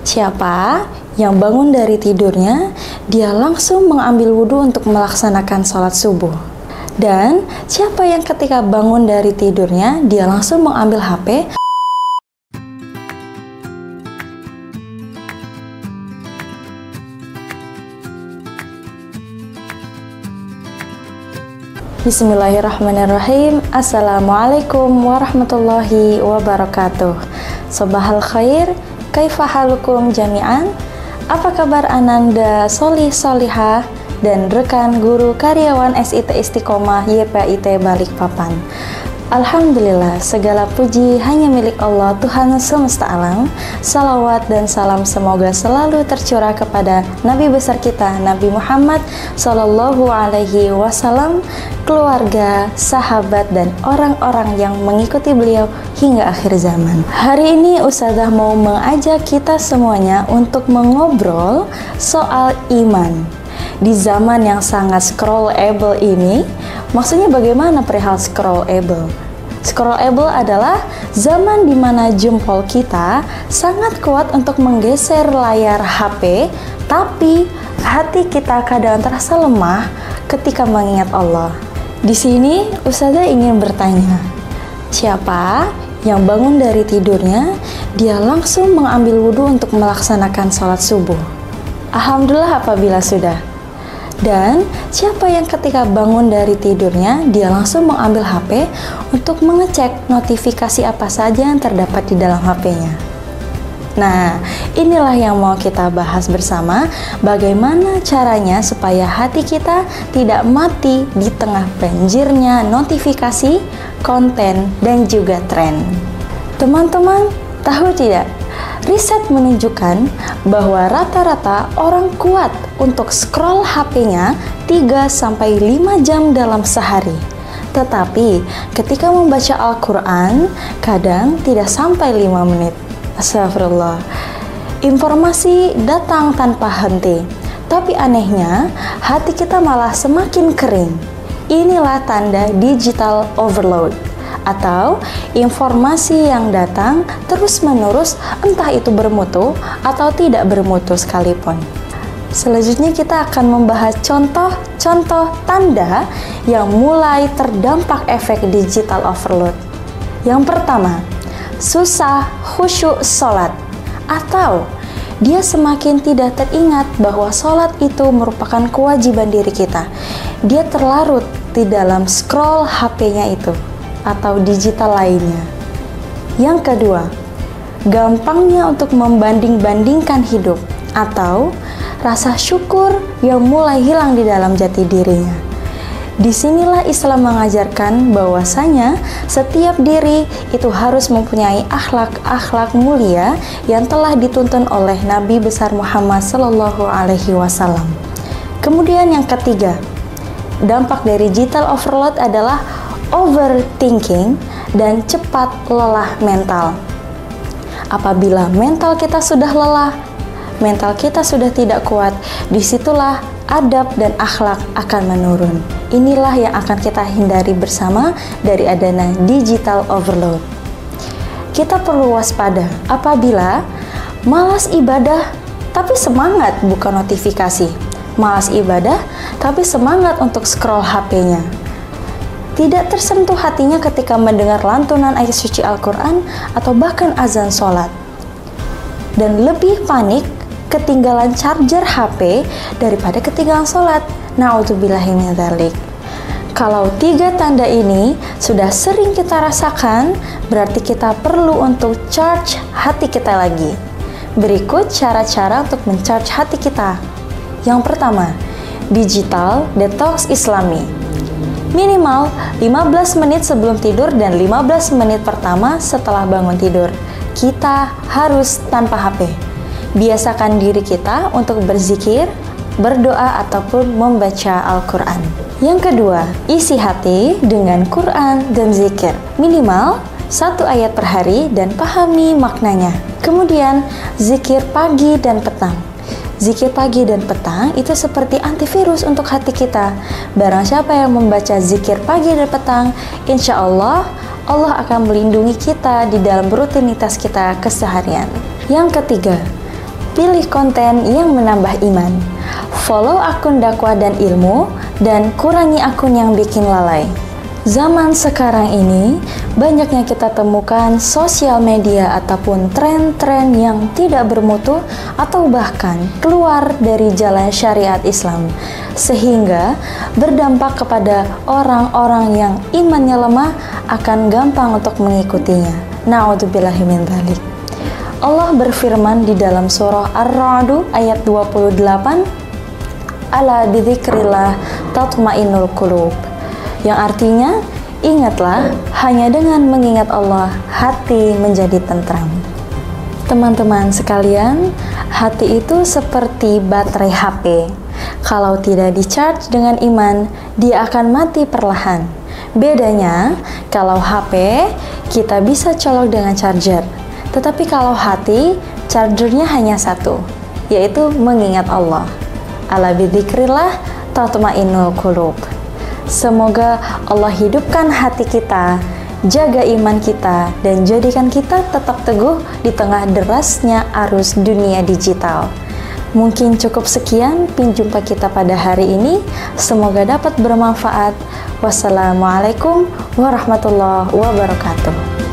Siapa yang bangun dari tidurnya, dia langsung mengambil wudhu untuk melaksanakan sholat subuh. Dan siapa yang ketika bangun dari tidurnya, dia langsung mengambil HP, Bismillahirrahmanirrahim. Assalamualaikum warahmatullahi wabarakatuh. Sobahal khair, kaifa halukum jami'an? Apa kabar Ananda, solih solihah, dan rekan guru karyawan SIT Istiqomah YPIT Balikpapan? Alhamdulillah, segala puji hanya milik Allah Tuhan semesta alam. Salawat dan salam semoga selalu tercurah kepada Nabi besar kita, Nabi Muhammad Sallallahu Alaihi Wasallam, keluarga, sahabat, dan orang-orang yang mengikuti beliau hingga akhir zaman. Hari ini Ustazah mau mengajak kita semuanya untuk mengobrol soal iman. Di zaman yang sangat scrollable ini, maksudnya bagaimana perihal scrollable? Scrollable adalah zaman di mana jempol kita sangat kuat untuk menggeser layar HP, tapi hati kita kadang terasa lemah ketika mengingat Allah. Di sini Ustazah ingin bertanya, siapa yang bangun dari tidurnya, dia langsung mengambil wudhu untuk melaksanakan sholat subuh? Alhamdulillah apabila sudah. Dan siapa yang ketika bangun dari tidurnya, dia langsung mengambil HP untuk mengecek notifikasi apa saja yang terdapat di dalam HP-nya. Nah, inilah yang mau kita bahas bersama, bagaimana caranya supaya hati kita tidak mati di tengah banjirnya notifikasi, konten, dan juga tren. Teman-teman, tahu tidak? Riset menunjukkan bahwa rata-rata orang kuat untuk scroll HP-nya 3-5 jam dalam sehari. Tetapi ketika membaca Al-Quran, kadang tidak sampai 5 menit. Astagfirullah. Informasi datang tanpa henti. Tapi anehnya, hati kita malah semakin kering. Inilah tanda digital overload, atau informasi yang datang terus-menerus, entah itu bermutu atau tidak bermutu sekalipun. Selanjutnya kita akan membahas contoh-contoh tanda yang mulai terdampak efek digital overload. Yang pertama, susah khusyuk sholat, atau dia semakin tidak teringat bahwa sholat itu merupakan kewajiban diri kita. Dia terlarut di dalam scroll HP-nya itu atau digital lainnya. Yang kedua, gampangnya untuk membanding-bandingkan hidup, atau rasa syukur yang mulai hilang di dalam jati dirinya. Disinilah Islam mengajarkan bahwasanya setiap diri itu harus mempunyai akhlak-akhlak mulia yang telah dituntun oleh Nabi besar Muhammad Sallallahu Alaihi Wasallam. Kemudian yang ketiga, dampak dari digital overload adalah overthinking dan cepat lelah mental. Apabila mental kita sudah lelah, mental kita sudah tidak kuat, disitulah adab dan akhlak akan menurun. Inilah yang akan kita hindari bersama dari adanya digital overload. Kita perlu waspada apabila malas ibadah tapi semangat buka notifikasi, malas ibadah tapi semangat untuk scroll HP-nya. Tidak tersentuh hatinya ketika mendengar lantunan ayat suci Al-Quran atau bahkan azan sholat. Dan lebih panik ketinggalan charger HP daripada ketinggalan sholat. Na'udzubillahi min dzalik. Kalau 3 tanda ini sudah sering kita rasakan, berarti kita perlu untuk charge hati kita lagi. Berikut cara-cara untuk mencharge hati kita. Yang pertama, digital detox Islami. Minimal 15 menit sebelum tidur dan 15 menit pertama setelah bangun tidur. Kita harus tanpa HP. Biasakan diri kita untuk berzikir, berdoa, ataupun membaca Al-Quran. Yang kedua, isi hati dengan Quran dan zikir. Minimal 1 ayat per hari dan pahami maknanya. Kemudian, zikir pagi dan petang. Zikir pagi dan petang itu seperti antivirus untuk hati kita. Barang siapa yang membaca zikir pagi dan petang, insya Allah akan melindungi kita di dalam rutinitas kita keseharian. Yang ketiga, pilih konten yang menambah iman. Follow akun dakwah dan ilmu, dan kurangi akun yang bikin lalai. Zaman sekarang ini, banyaknya kita temukan sosial media ataupun tren-tren yang tidak bermutu atau bahkan keluar dari jalan syariat Islam, sehingga berdampak kepada orang-orang yang imannya lemah akan gampang untuk mengikutinya. Na'udzubillahi min dzalik. Allah berfirman di dalam surah Ar-Ra'd ayat 28, "Ala bidzikrillah tatma'innul qulub." Yang artinya, ingatlah, hanya dengan mengingat Allah, hati menjadi tentram. Teman-teman sekalian, hati itu seperti baterai HP. Kalau tidak di-charge dengan iman, dia akan mati perlahan. Bedanya, kalau HP, kita bisa colok dengan charger. Tetapi kalau hati, chargernya hanya satu, yaitu mengingat Allah. Ala bidzikrillah tatma'innul qulub. Semoga Allah hidupkan hati kita, jaga iman kita, dan jadikan kita tetap teguh di tengah derasnya arus dunia digital. Mungkin cukup sekian jumpa kita pada hari ini. Semoga dapat bermanfaat. Wassalamualaikum warahmatullahi wabarakatuh.